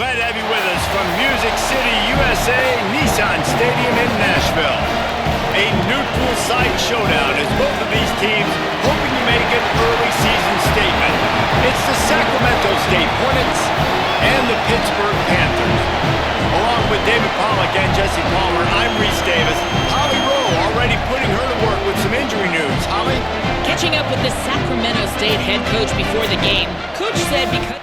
Glad to have you with us from Music City, USA, Nissan Stadium in Nashville. A neutral site showdown as both of these teams hoping to make an early season statement. It's the Sacramento State Hornets and the Pittsburgh Panthers. Along with David Pollack and Jesse Palmer, I'm Reese Davis. Holly Rowe already putting her to work with some injury news. Holly? Catching up with the Sacramento State head coach before the game, coach said because...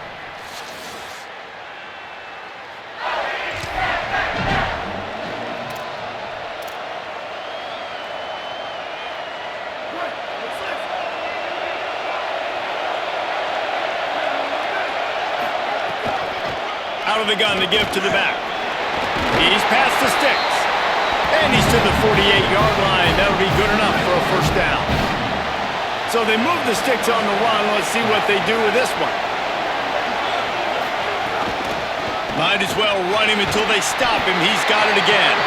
Out of the gun, the give to the back. He's past the sticks. And he's to the 48-yard line. That'll be good enough for a first down. So they move the sticks on the run. Let's see what they do with this one. Might as well run him until they stop him. He's got it again.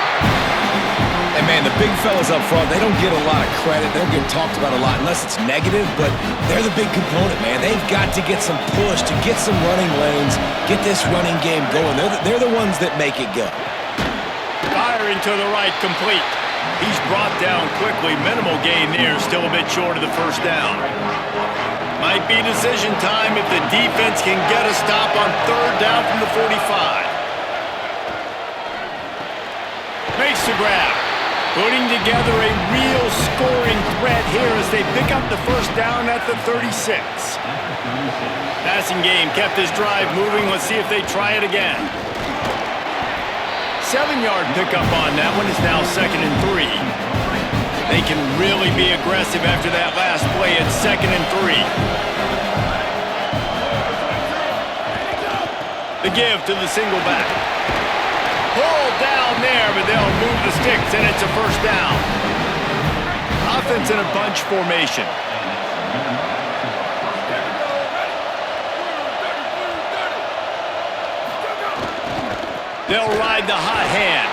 And, man, the big fellas up front, they don't get a lot of credit. They don't get talked about a lot unless it's negative, but they're the big component, man. They've got to get some push, to get some running lanes, get this running game going. They're the ones that make it go. Firing to the right, complete. He's brought down quickly. Minimal gain there, still a bit short of the first down. Might be decision time if the defense can get a stop on third down from the 45. Makes the grab. Putting together a real scoring threat here as they pick up the first down at the 36. Passing game kept his drive moving. Let's see if they try it again. 7-yard pickup on that one is now 2nd and 3. They can really be aggressive after that last play at 2nd and 3. The give to the single back. Pulled down there, but they'll move the sticks, and it's a first down. Offense in a bunch formation. They'll ride the hot hand.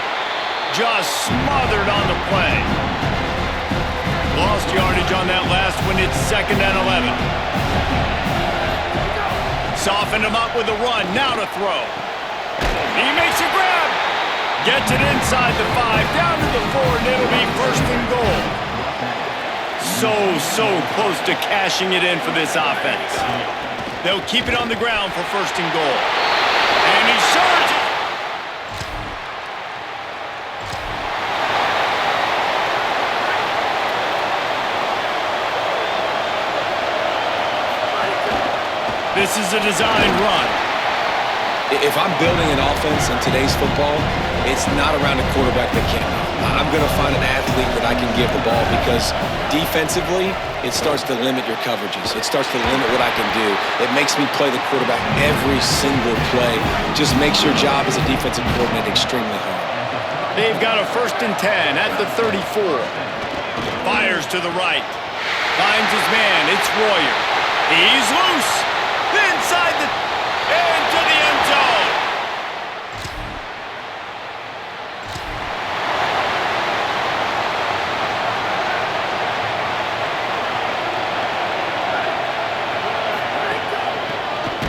Just smothered on the play. Lost yardage on that last one. It's 2nd and 11. Soften him up with a run. Now to throw. He makes a grab. Gets it inside the 5, down to the 4, and it'll be 1st and goal. So close to cashing it in for this offense. They'll keep it on the ground for 1st and goal. And he surges. This is a designed run. If I'm building an offense in today's football, it's not around a quarterback that can't. I'm going to find an athlete that I can give the ball because defensively, it starts to limit your coverages. It starts to limit what I can do. It makes me play the quarterback every single play. Just makes your job as a defensive coordinator extremely hard. They've got a 1st and 10 at the 34. Fires to the right. Finds his man. It's Royer. He's loose. Inside the... into the end zone.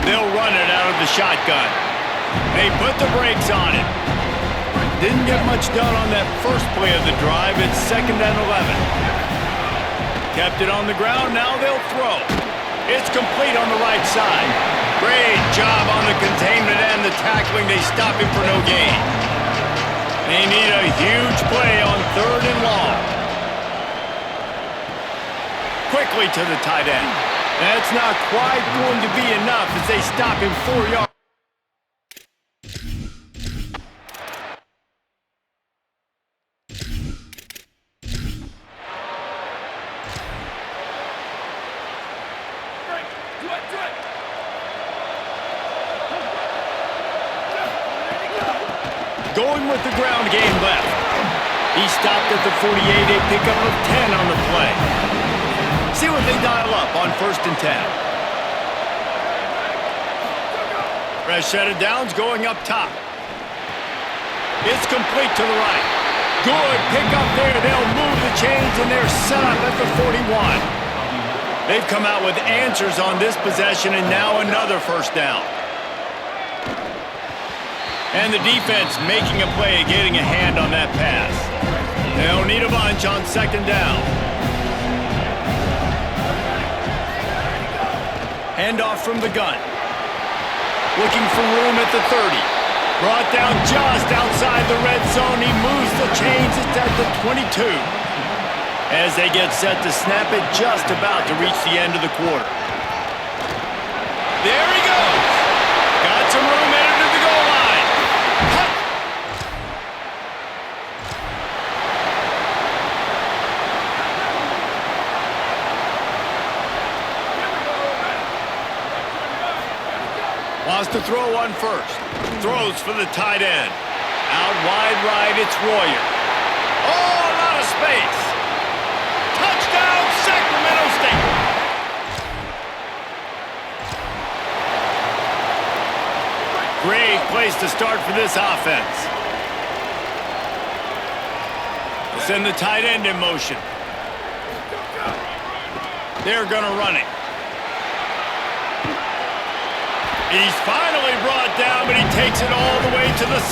They'll run it out of the shotgun. They put the brakes on it. Didn't get much done on that first play of the drive. It's 2nd and 11. Kept it on the ground. Now they'll throw. It's complete on the right side. Great job on the containment and the tackling. They stop him for no gain. They need a huge play on 3rd and long. Quickly to the tight end. That's not quite going to be enough as they stop him 4 yards. Going with the ground game left. He stopped at the 48, a pickup of 10 on the play. See what they dial up on 1st and 10. Fresh set of downs going up top. It's complete to the right. Good pickup there. They'll move the chains, and they're set up at the 41. They've come out with answers on this possession, and now another first down. And the defense making a play, getting a hand on that pass. They'll need a bunch on second down. Handoff from the gun. Looking for room at the 30. Brought down just outside the red zone. He moves the chains. It's at the 22. As they get set to snap it, just about to reach the end of the quarter. There he goes. Got some room headed to the goal line. Cut. Wants to throw one first. Throws for the tight end. Out wide right, it's Royer. Oh, a lot of space. Touchdown, Sacramento State. Great place to start for this offense. They'll send the tight end in motion. They're going to run it. He's finally brought down, but he takes it all the way to the 6.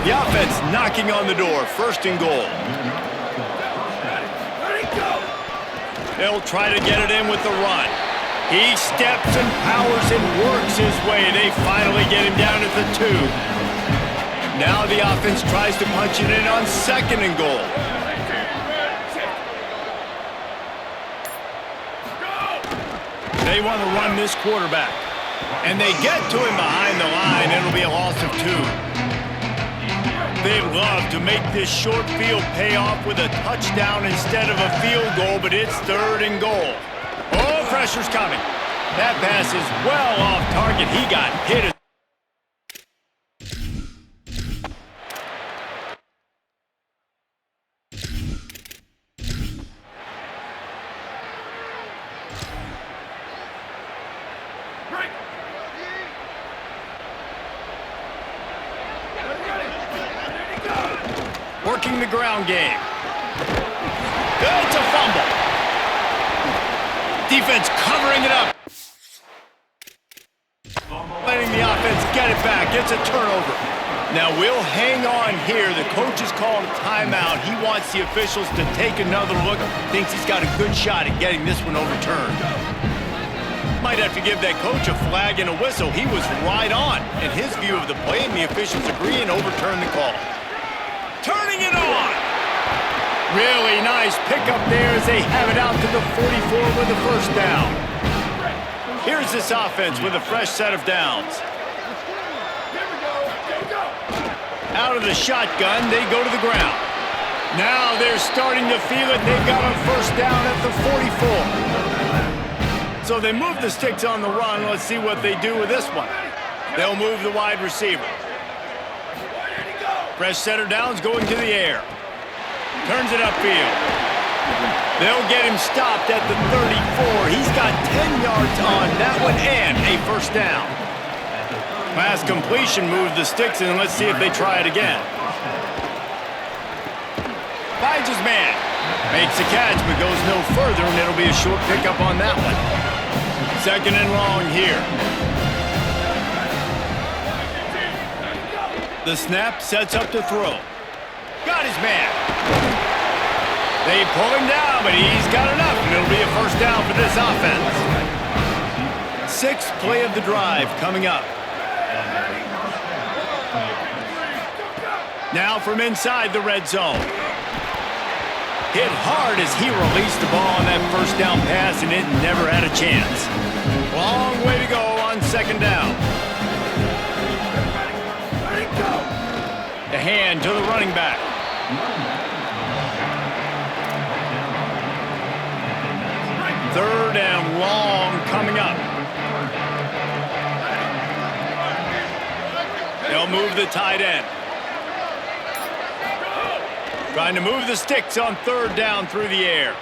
The offense knocking on the door, 1st and goal. They'll try to get it in with the run. He steps and powers and works his way. They finally get him down at the 2. Now the offense tries to punch it in on 2nd and goal. They want to run this quarterback. And they get to him behind the line. It'll be a loss of 2. They'd love to make this short field pay off with a touchdown instead of a field goal, but it's 3rd and goal. Oh, pressure's coming. That pass is well off target. He got hit. Working the ground game. It's a fumble. Defense covering it up. Letting the offense get it back. It's a turnover. Now we'll hang on here. The coach has called a timeout. He wants the officials to take another look. Thinks he's got a good shot at getting this one overturned. Might have to give that coach a flag and a whistle. He was right on in his view of the play, and the officials agree and overturn the call. Turning it on. Really nice pickup there as they have it out to the 44 with the 1st down. Here's this offense with a fresh set of downs. Out of the shotgun, they go to the ground. Now they're starting to feel it. They've got a 1st down at the 44. So they move the sticks on the run. Let's see what they do with this one. They'll move the wide receiver. Fresh set of downs going to the air. Turns it upfield. They'll get him stopped at the 34. He's got 10 yards on that one and a 1st down. Pass completion moved the sticks, and let's see if they try it again. Finds his man. Makes the catch, but goes no further, and it'll be a short pickup on that one. 2nd and long here. The snap sets up to throw. Got his man. They pull him down, but he's got enough, and it'll be a 1st down for this offense. 6th play of the drive coming up. Now from inside the red zone. Hit hard as he released the ball on that 1st down pass, and it never had a chance. Long way to go on 2nd down. The hand to the running back. Third and long coming up. They'll move the tight end. Trying to move the sticks on 3rd down through the air.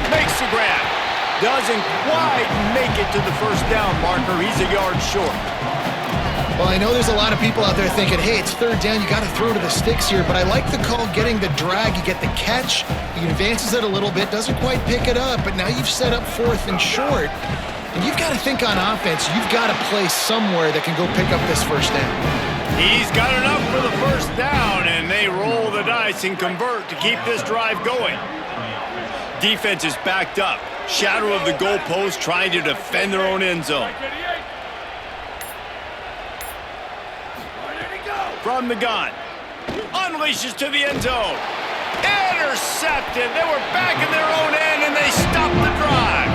Makes the grab. Doesn't quite make it to the 1st down marker. He's a yard short. Well, I know there's a lot of people out there thinking, hey, it's 3rd down, you got to throw to the sticks here, but I like the call getting the drag. You get the catch, he advances it a little bit, doesn't quite pick it up, but now you've set up 4th and short, and you've got to think on offense, you've got to play somewhere that can go pick up this 1st down. He's got enough for the first down, and they roll the dice and convert to keep this drive going. Defense is backed up. Shadow of the goalpost, trying to defend their own end zone. From the gun. Unleashes to the end zone. Intercepted. They were back in their own end, and they stopped the drive.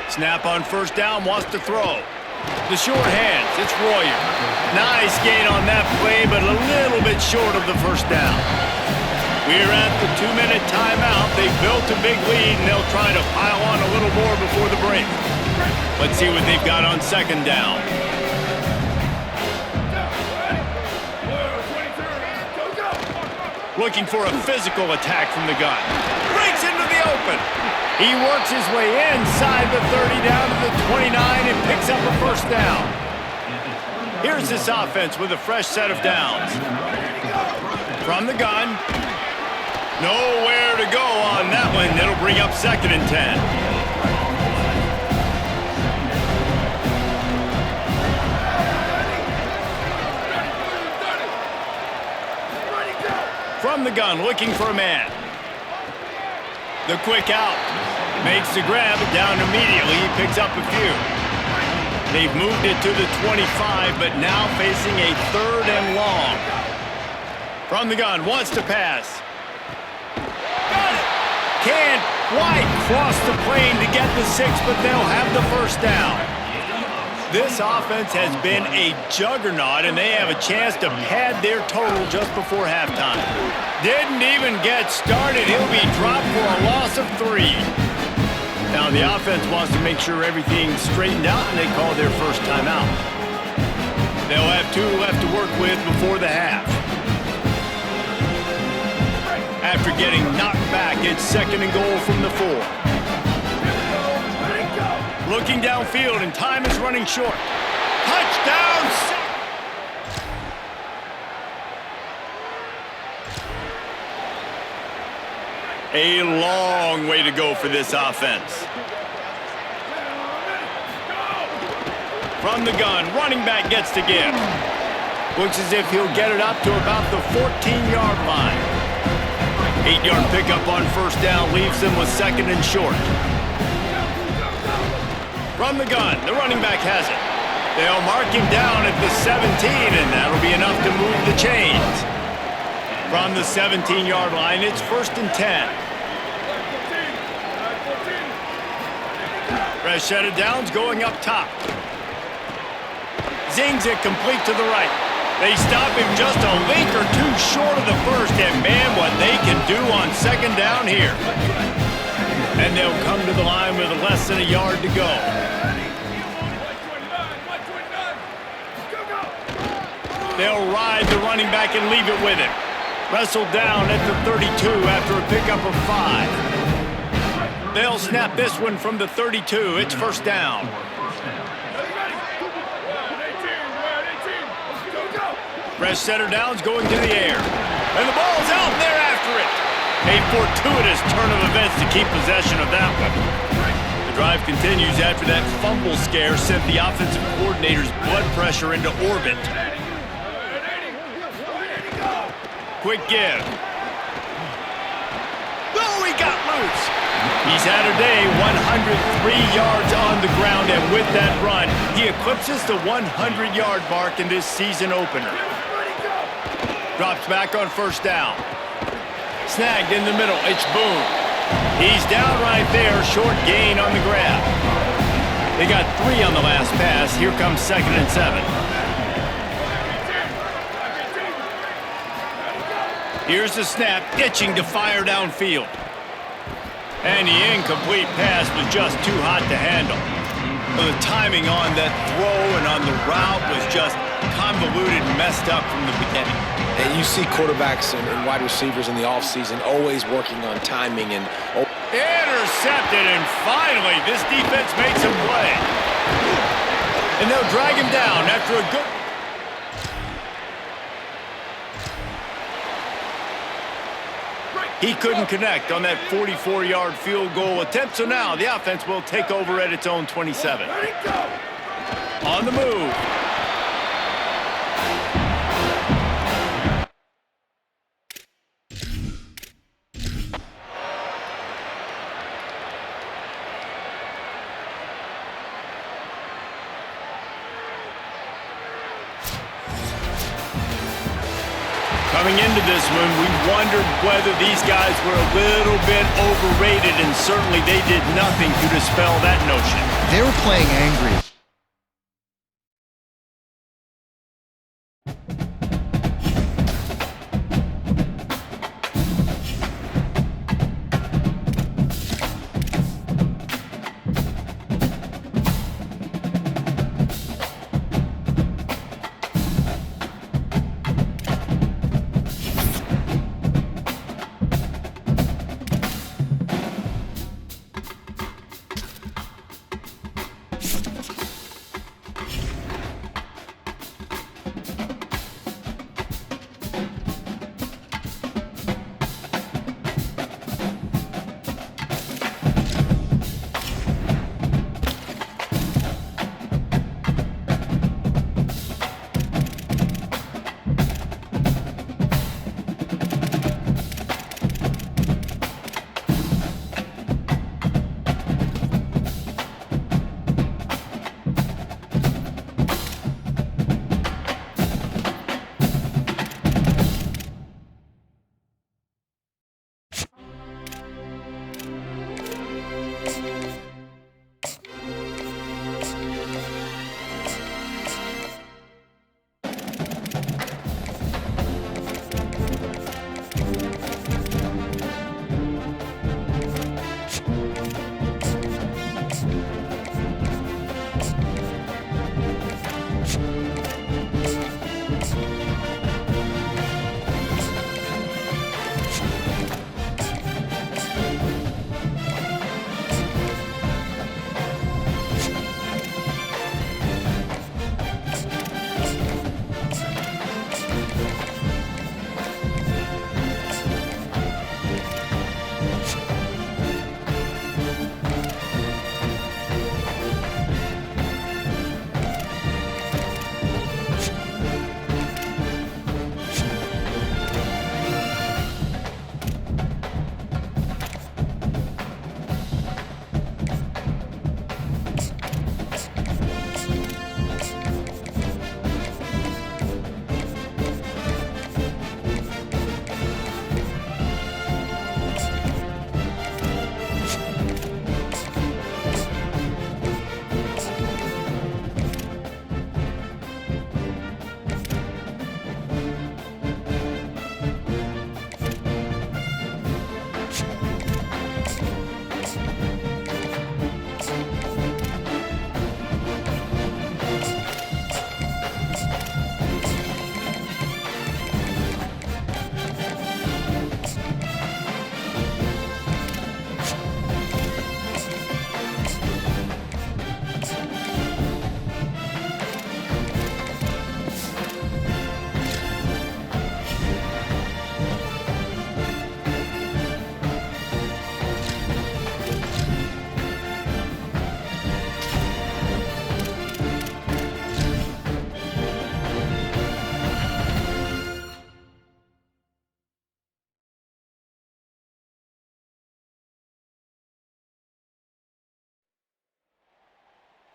Snap on first down, wants to throw. The short hands, it's Royer. Nice gain on that play, but a little bit short of the first down. We're at the 2-minute timeout. They've built a big lead, and they'll try to pile on a little more before the break. Let's see what they've got on second down. Looking for a physical attack from the gun. Breaks into the open. He works his way inside the 30 down to the 29 and picks up a first down. Here's this offense with a fresh set of downs. From the gun. Nowhere to go on that one. It'll bring up 2nd and 10. From the gun, looking for a man. The quick out. Makes the grab, down immediately. He picks up a few. They've moved it to the 25, but now facing a 3rd and long. From the gun, wants to pass. Got it! Can't quite cross the plane to get the 6, but they'll have the first down. This offense has been a juggernaut, and they have a chance to pad their total just before halftime. Didn't even get started. He'll be dropped for a loss of 3. Now, the offense wants to make sure everything's straightened out, and they call their first timeout. They'll have 2 left to work with before the half. After getting knocked back, it's 2nd and goal from the 4. Looking downfield, and time is running short. Touchdown! A long way to go for this offense. From the gun, running back gets to give. Looks as if he'll get it up to about the 14-yard line. 8-yard pickup on first down leaves them with 2nd and short. From the gun, the running back has it. They'll mark him down at the 17, and that'll be enough to move the chains. From the 17-yard line, it's 1st and 10. Fresh set of downs going up top. Zings it complete to the right. They stop him just a link or 2 short of the first, and man, what they can do on 2nd down here. And they'll come to the line with less than a yard to go. They'll ride the running back and leave it with him. Wrestled down at the 32 after a pickup of 5. They'll snap this one from the 32. It's first down. Fresh set of downs going to the air. And the ball's out, and they're after it. A fortuitous turn of events to keep possession of that one. The drive continues after that fumble scare sent the offensive coordinator's blood pressure into orbit. Quick give. Oh, he got loose. He's had a day, 103 yards on the ground, and with that run, he eclipses the 100-yard mark in this season opener. Drops back on first down. Snagged in the middle, it's Boone. He's down right there, short gain on the grab. They got 3 on the last pass. Here comes 2nd and 7. Here's the snap, itching to fire downfield. And the incomplete pass was just too hot to handle. The timing on that throw and on the route was just convoluted and messed up from the beginning. And you see quarterbacks and wide receivers in the offseason always working on timing and... Intercepted, and finally, this defense makes a play. And they'll drag him down after a good... He couldn't connect on that 44-yard field goal attempt, so now the offense will take over at its own 27. On the move. Coming into this one, we wondered whether these guys were a little bit overrated, and certainly they did nothing to dispel that notion. They were playing angry.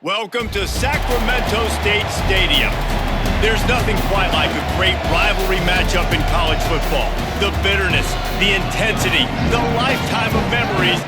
Welcome to Sacramento State Stadium. There's nothing quite like a great rivalry matchup in college football. The bitterness, the intensity, the lifetime of memories.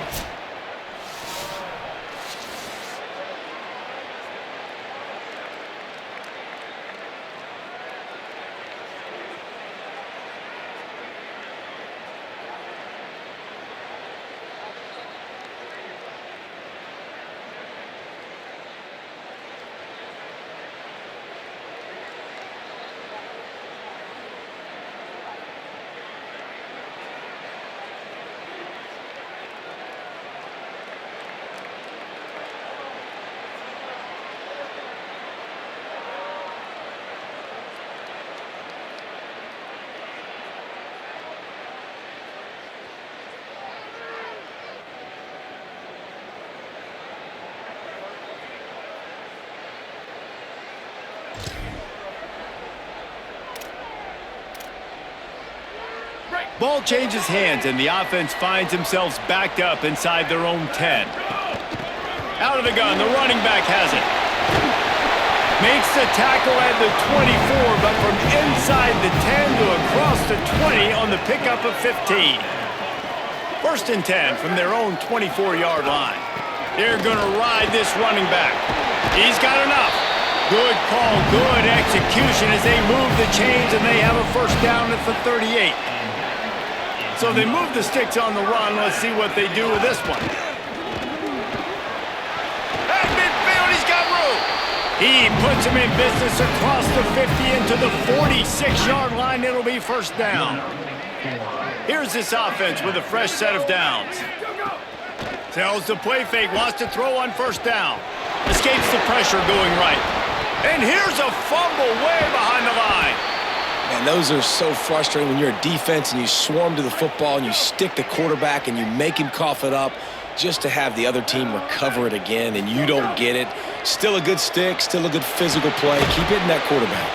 Ball changes hands, and the offense finds themselves backed up inside their own 10. Out of the gun, the running back has it. Makes the tackle at the 24, but from inside the 10 to across the 20 on the pickup of 15. First and 10 from their own 24-yard line. They're going to ride this running back. He's got enough. Good call, good execution as they move the chains, and they have a first down at the 38. So they move the sticks on the run. Let's see what they do with this one. At midfield, he's got room. He puts him in business across the 50 into the 46-yard line. It'll be first down. Here's this offense with a fresh set of downs. Tells the play fake, wants to throw on first down. Escapes the pressure going right. And here's a fumble way behind the line. And those are so frustrating when you're a defense and you swarm to the football and you stick the quarterback and you make him cough it up just to have the other team recover it again and you don't get it. Still a good stick, still a good physical play. Keep hitting that quarterback.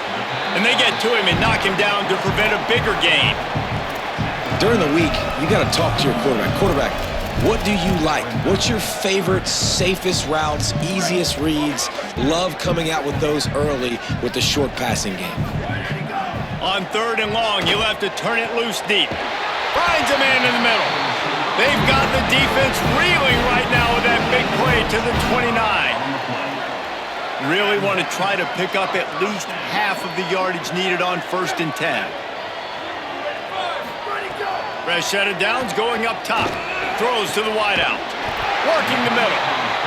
And they get to him and knock him down to prevent a bigger gain. During the week, you got to talk to your quarterback. Quarterback, what do you like? What's your favorite, safest routes, easiest reads? Love coming out with those early with the short passing game. On third and long, you'll have to turn it loose deep. Finds a man in the middle. They've got the defense reeling right now with that big play to the 29. Really want to try to pick up at least half of the yardage needed on first and 10. Fresh set of downs going up top. Throws to the wideout. Working the middle.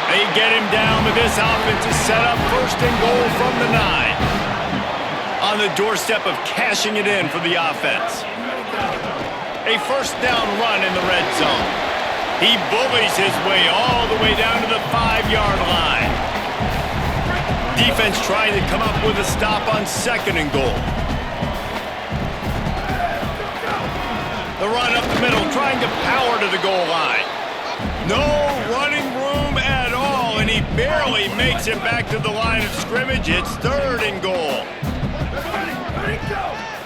They get him down, but this offense is set up first and goal from the 9. On the doorstep of cashing it in for the offense. A first down run in the red zone. He bullies his way all the way down to the 5-yard line. Defense trying to come up with a stop on second and goal. The run up the middle, trying to power to the goal line. No running room at all, and he barely makes it back to the line of scrimmage. It's third and goal.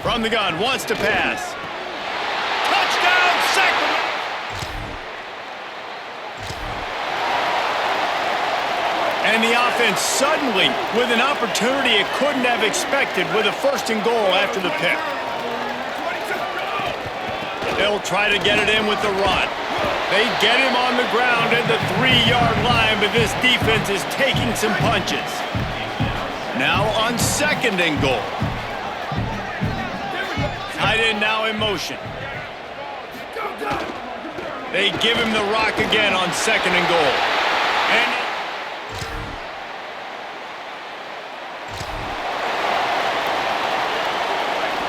From the gun, wants to pass. Touchdown, Sacramento! And the offense suddenly with an opportunity it couldn't have expected with a first and goal after the pick. They'll try to get it in with the run. They get him on the ground at the 3-yard line, but this defense is taking some punches. Now on second and goal. Tight end now in motion. They give him the rock again on second and goal. And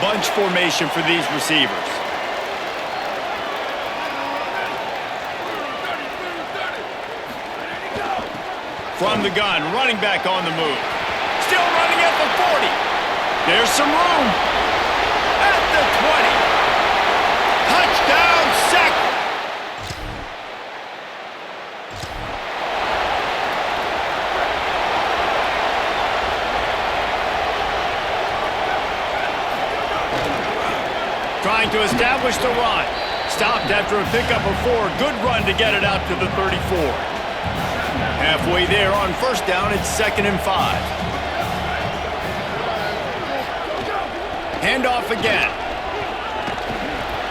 bunch formation for these receivers. From the gun, running back on the move. Still running at the 40. There's some room. At the 20. Touchdown, Sac. Trying to establish the run. Stopped after a pickup of 4. Good run to get it out to the 34. Halfway there on first down, it's second and 5. Handoff again.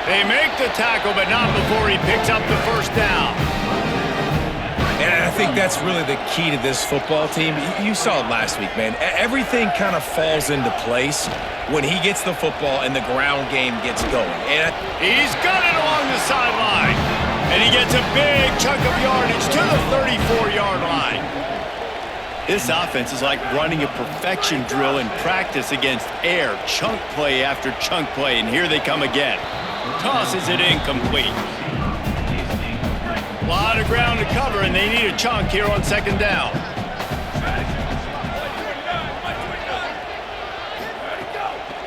They make the tackle, but not before he picks up the first down. And I think that's really the key to this football team. You saw it last week, man. Everything kind of falls into place when he gets the football and the ground game gets going. And he's got it along the sideline. And he gets a big chunk of yardage to the 34-yard line. This offense is like running a perfection drill in practice against air. Chunk play after chunk play, and here they come again. Tosses it incomplete. A lot of ground to cover, and they need a chunk here on second down.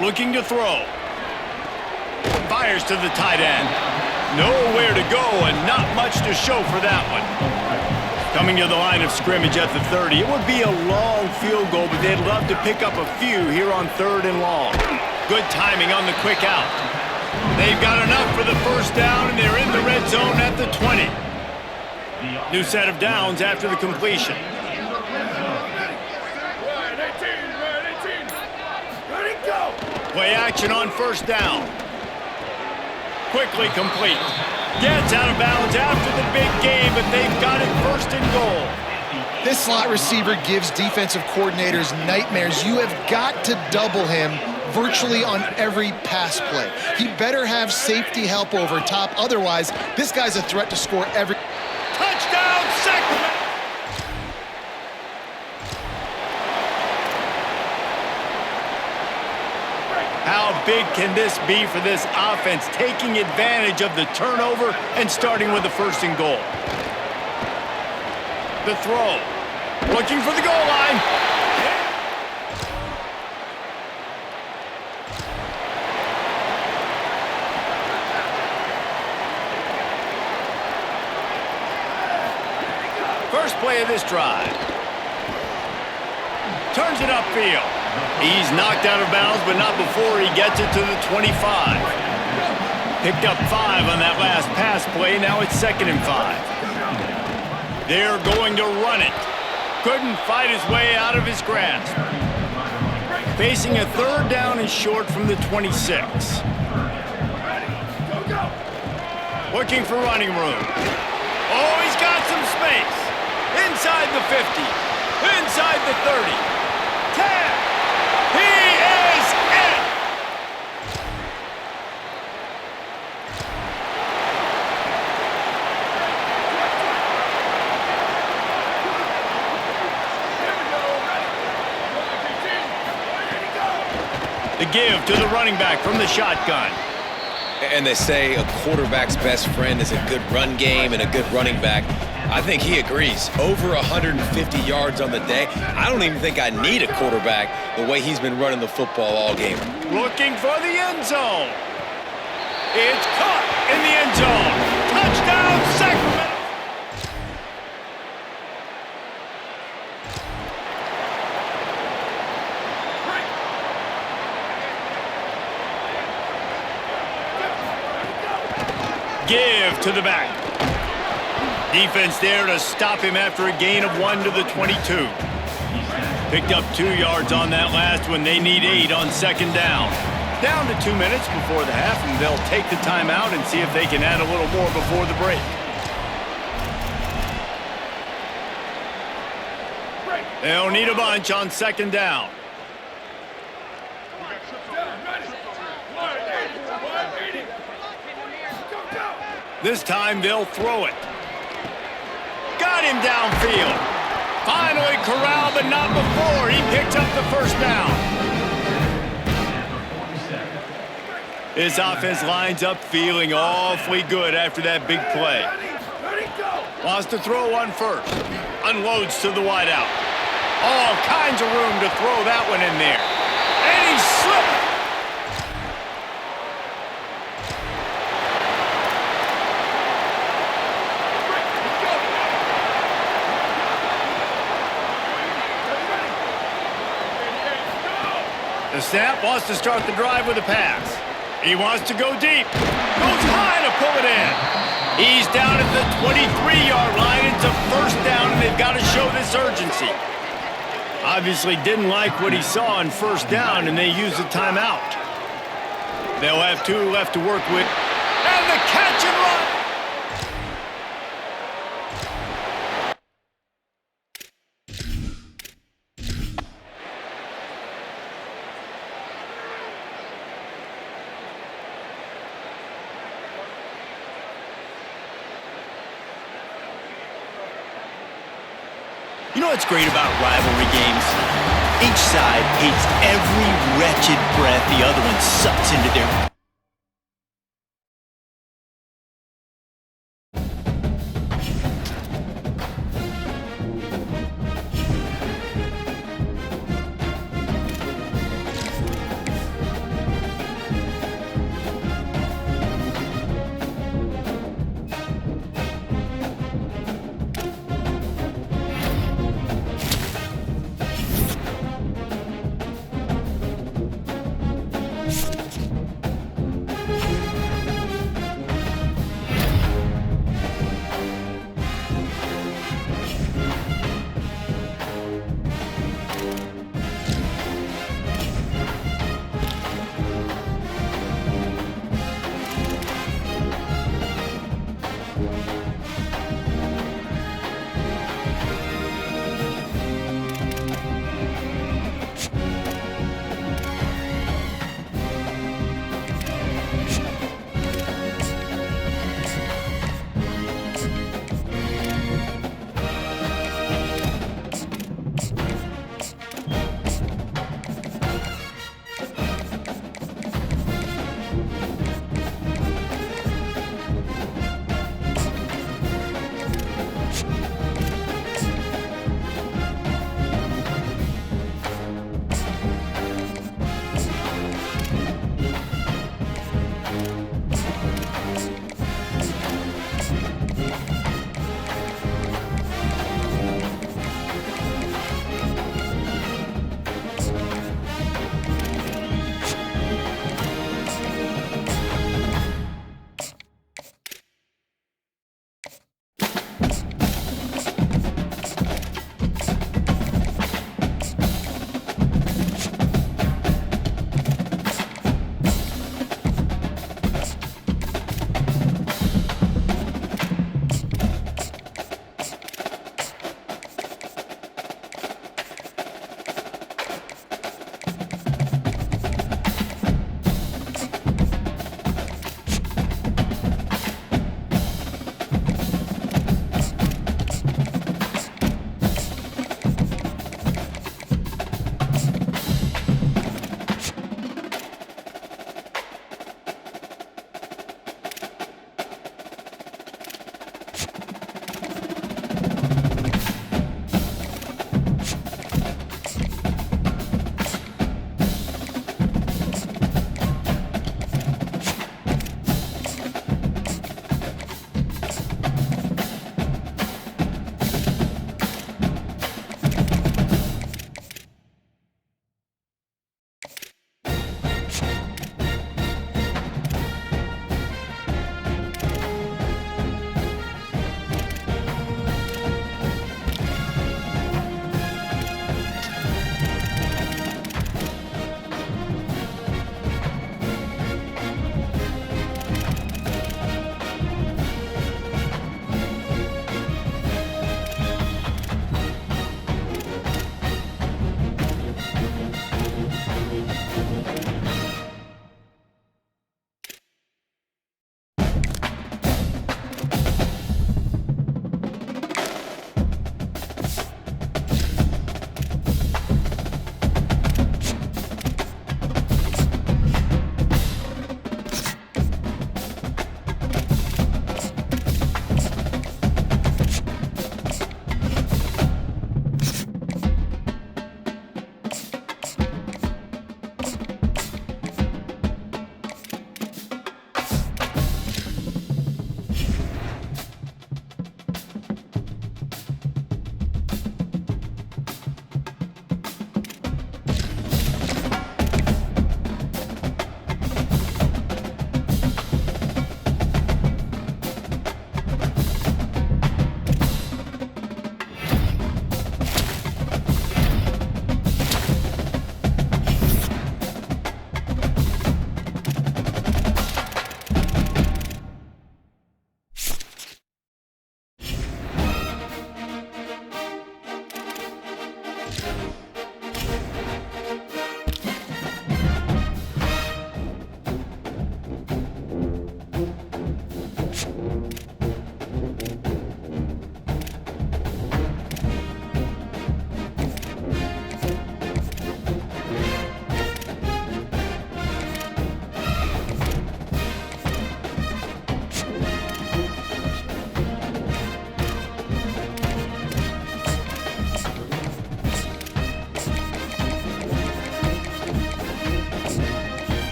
Looking to throw. Fires to the tight end. Nowhere to go and not much to show for that one. Coming to the line of scrimmage at the 30. It would be a long field goal, but they'd love to pick up a few here on third and long. Good timing on the quick out. They've got enough for the first down, and they're in the red zone at the 20. New set of downs after the completion. Play action on first down. Quickly complete. Gets out of bounds after the big game, but they've got it first and goal. This slot receiver gives defensive coordinators nightmares. You have got to double him virtually on every pass play. He better have safety help over top. Otherwise, this guy's a threat to score every... Touchdown, Sacramento! How big can this be for this offense, taking advantage of the turnover and starting with the first and goal? The throw. Looking for the goal line. First play of this drive. Turns it upfield. He's knocked out of bounds, but not before he gets it to the 25. Picked up 5 on that last pass play. Now it's 2nd and 5. They're going to run it. Couldn't fight his way out of his grasp. Facing a 3rd down and short from the 26. Looking for running room. Oh, he's got some space. Inside the 50. Inside the 30. 10. He is in! The give to the running back from the shotgun. And they say a quarterback's best friend is a good run game and a good running back. I think he agrees. Over 150 yards on the day. I don't even think I need a quarterback the way he's been running the football all game. Looking for the end zone. It's caught in the end zone. Touchdown, Sacramento. Give to the back. Defense there to stop him after a gain of 1 to the 22. Picked up 2 yards on that last one. They need 8 on 2nd down. Down to 2 minutes before the half, and they'll take the timeout and see if they can add a little more before the break. They'll need a bunch on 2nd down. This time they'll throw it. Got him downfield. Finally corralled, but not before. He picked up the first down. His offense lines up feeling awfully good after that big play. Wants to throw on first. Unloads to the wideout. All kinds of room to throw that one in there. And he slipped. The snap wants to start the drive with a pass. He wants to go deep. Goes high to pull it in. He's down at the 23-yard line. It's a first down, and they've got to show this urgency. Obviously didn't like what he saw on first down, and they used a timeout. They'll have 2 left to work with. And the catch and run. You know what's great about rivalry games? Each side hates every wretched breath the other one sucks into their...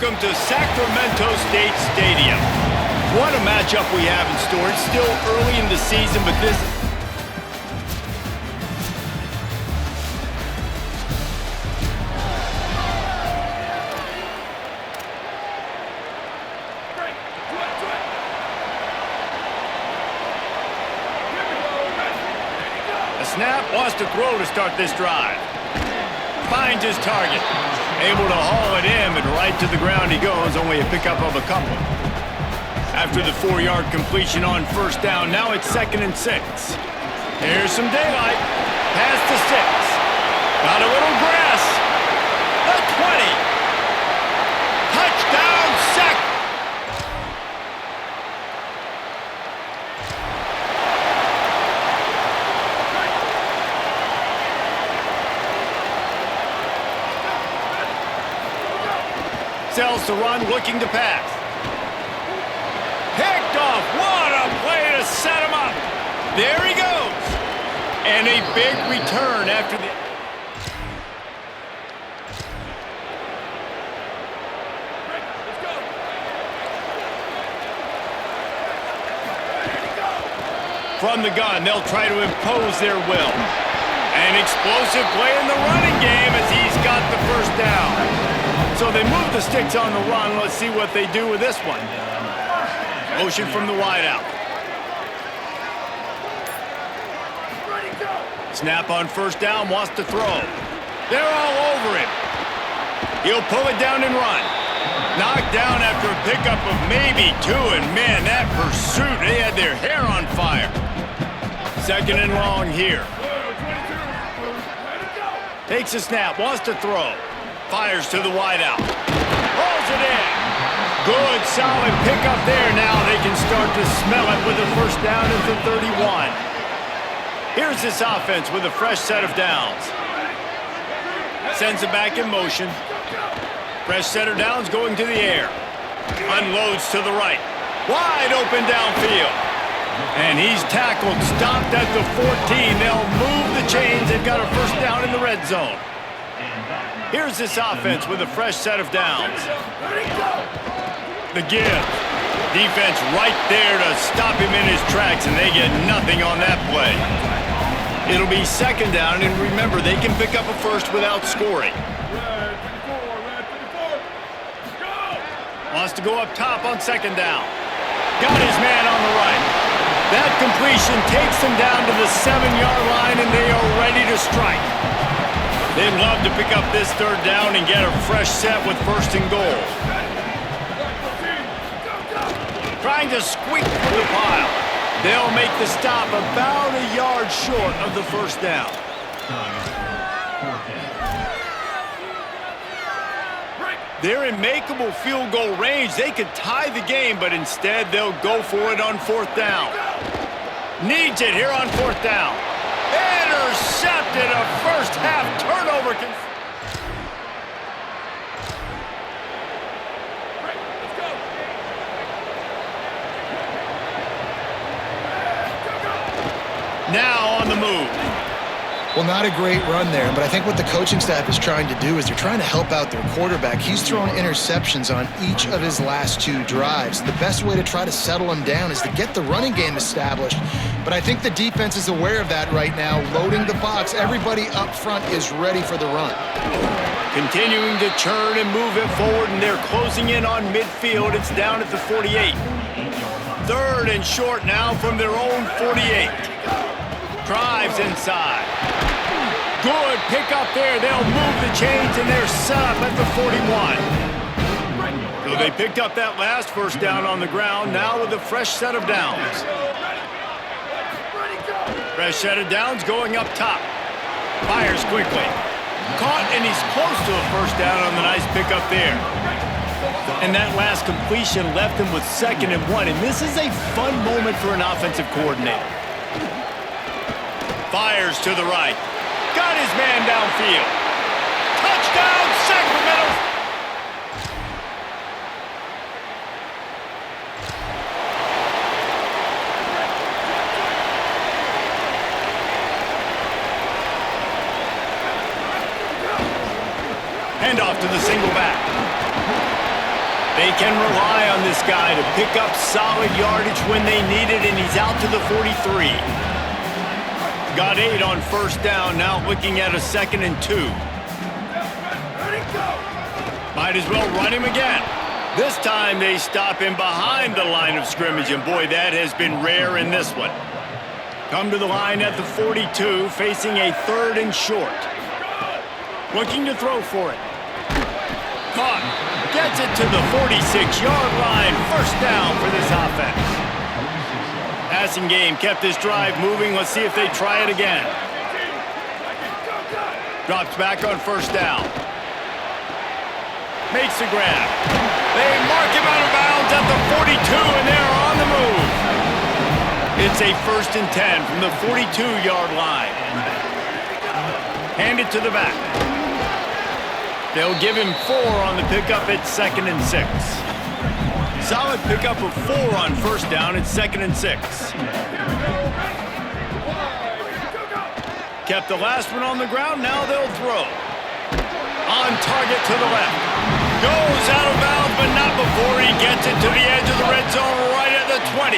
Welcome to Sacramento State Stadium. What a matchup we have in store. It's still early in the season, but this... A snap, wants to throw to start this drive. Finds his target. Able to haul it in, but right to the ground he goes, only a pickup of a couple. After the 4-yard completion on first down, now it's 2nd and 6. Here's some daylight. Pass to 6. Got a little grass. The 20. Touchdown, Sac. Sells to run, looking to pass. Picked off. What a play to set him up. There he goes. And a big return after the... From the gun, they'll try to impose their will. An explosive play in the running game as he's got the first down. So they move the sticks on the run. Let's see what they do with this one. Motion from the wideout. Snap on first down, wants to throw. They're all over him. He'll pull it down and run. Knocked down after a pickup of maybe 2, and man, that pursuit, they had their hair on fire. 2nd and long here. Takes a snap, wants to throw. Fires to the wideout. Rolls it in. Good, solid pickup there. Now they can start to smell it with a first down at the 31. Here's this offense with a fresh set of downs. Sends it back in motion. Fresh set of downs going to the air. Unloads to the right. Wide open downfield. And he's tackled, stopped at the 14. They'll move the chains. They've got a first down in the red zone. Here's this offense with a fresh set of downs. The give. Defense right there to stop him in his tracks, and they get nothing on that play. It'll be 2nd down, and remember, they can pick up a first without scoring. Wants to go up top on 2nd down. Got his man on the right. That completion takes them down to the 7-yard line, and they are ready to strike. They'd love to pick up this 3rd down and get a fresh set with 1st and goal. Trying to squeak through the pile. They'll make the stop about a yard short of the first down. They're in makeable field goal range. They could tie the game, but instead they'll go for it on 4th down. Needs it here on 4th down. Intercepted, a first half turnover. Now on the move. Well, not a great run there, but I think what the coaching staff is trying to do is they're trying to help out their quarterback. He's thrown interceptions on each of his last 2 drives. The best way to try to settle him down is to get the running game established. But I think the defense is aware of that right now, loading the box. Everybody up front is ready for the run. Continuing to churn and move it forward, and they're closing in on midfield. It's down at the 48. 3rd and short now from their own 48. Drives inside. Good pick up there. They'll move the chains, and they're set up at the 41. So they picked up that last first down on the ground, now with a fresh set of downs. Fresh set of downs going up top. Fires quickly. Caught, and he's close to a first down on the nice pickup there. And that last completion left him with 2nd and 1, and this is a fun moment for an offensive coordinator. Fires to the right. Got his man downfield. Touchdown, Sacramento! Handoff to the single back. They can rely on this guy to pick up solid yardage when they need it, and he's out to the 43. Got 8 on first down, now looking at a 2nd and 2. Might as well run him again. This time they stop him behind the line of scrimmage, and boy, that has been rare in this one. Come to the line at the 42, facing a 3rd and short. Looking to throw for it. Caught. Gets it to the 46-yard line. First down for this offense. Passing game kept this drive moving. Let's see if they try it again. Drops back on first down. Makes the grab. They mark him out of bounds at the 42, and they're on the move. It's a 1st and 10 from the 42-yard line. Hand it to the back. They'll give him 4 on the pickup at 2nd and 6. Solid pickup of 4 on first down at 2nd and 6. Kept the last one on the ground, now they'll throw. On target to the left. Goes out of bounds, but not before he gets it to the edge of the red zone right at the 20.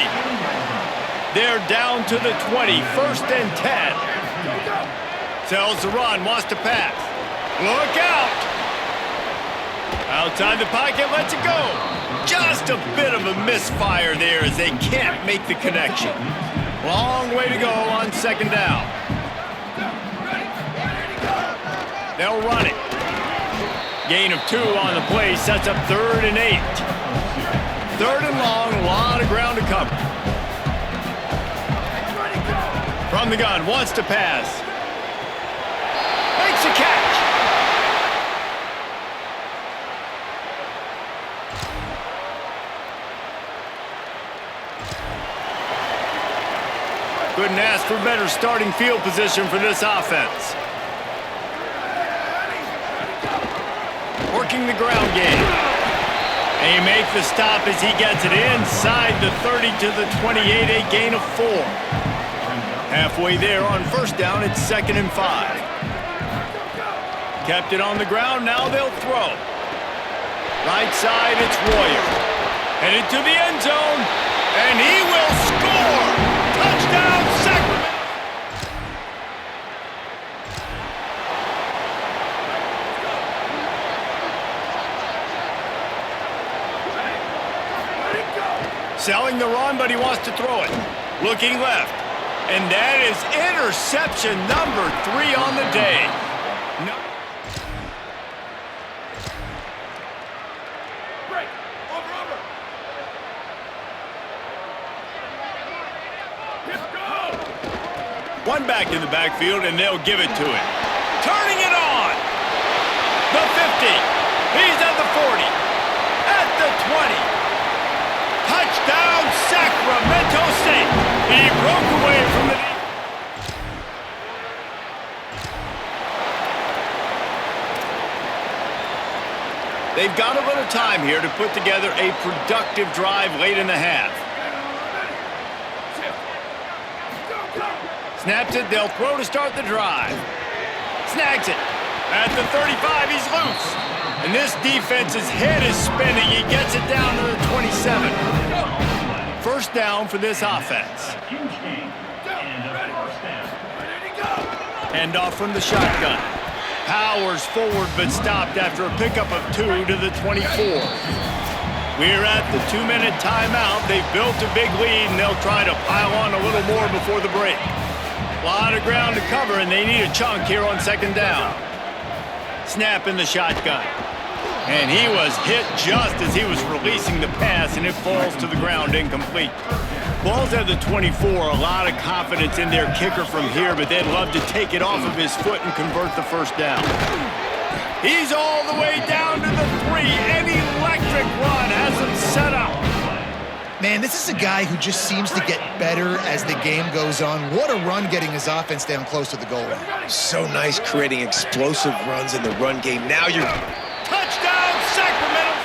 They're down to the 20, 1st and 10. Sells the run, wants to pass. Look out! Outside the pocket, lets it go. Just a bit of a misfire there as they can't make the connection. Long way to go on 2nd down. They'll run it. Gain of 2 on the play sets up 3rd and 8. 3rd and long, a lot of ground to cover. From the gun, wants to pass. Makes a catch. Couldn't ask for better starting field position for this offense. Working the ground game. They make the stop as he gets it inside the 30 to the 28, a gain of 4. Halfway there on first down, it's 2nd and 5. Kept it on the ground, now they'll throw. Right side, it's Warrior. Headed to the end zone, and he will score! Touchdown, Sacramento! Selling the run, but he wants to throw it. Looking left. And that is interception number 3 on the day. No. One back in the backfield, and they'll give it to him. Turning it on. The 50. He's at the 40. At the 20. Touchdown, Sacramento State. He broke away from the... They've got a little time here to put together a productive drive late in the half. Snaps it, they'll throw to start the drive. Snags it. At the 35, he's loose. And this defense's head is spinning. He gets it down to the 27. First down for this offense. Hand off from the shotgun. Powers forward, but stopped after a pickup of 2 to the 24. We're at the 2-minute timeout. They've built a big lead, and they'll try to pile on a little more before the break. A lot of ground to cover, and they need a chunk here on 2nd down. Snap in the shotgun. And he was hit just as he was releasing the pass, and it falls to the ground incomplete. Ball's at the 24, a lot of confidence in their kicker from here, but they'd love to take it off of his foot and convert the first down. He's all the way down to the 3. An electric run has him set up. Man, this is a guy who just seems to get better as the game goes on. What a run getting his offense down close to the goal line. So nice creating explosive runs in the run game. Now you're... Touchdown, Sacramento!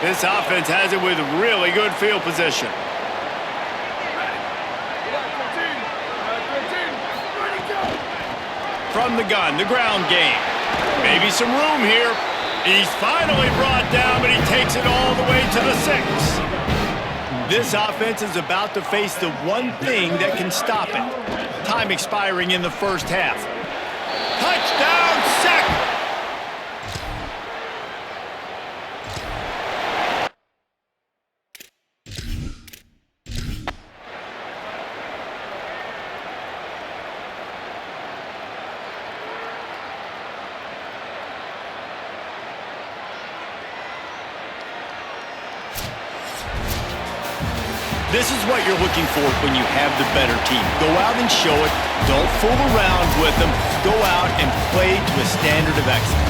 This offense has it with really good field position. From the gun, the ground game. Maybe some room here. He's finally brought down, but he takes it all the way to the 6. This offense is about to face the one thing that can stop it. Time expiring in the first half. Touchdown, Sac! This is what you're looking for when you have the better team. Go out and show it. Don't fool around with them. Go out and play to a standard of excellence.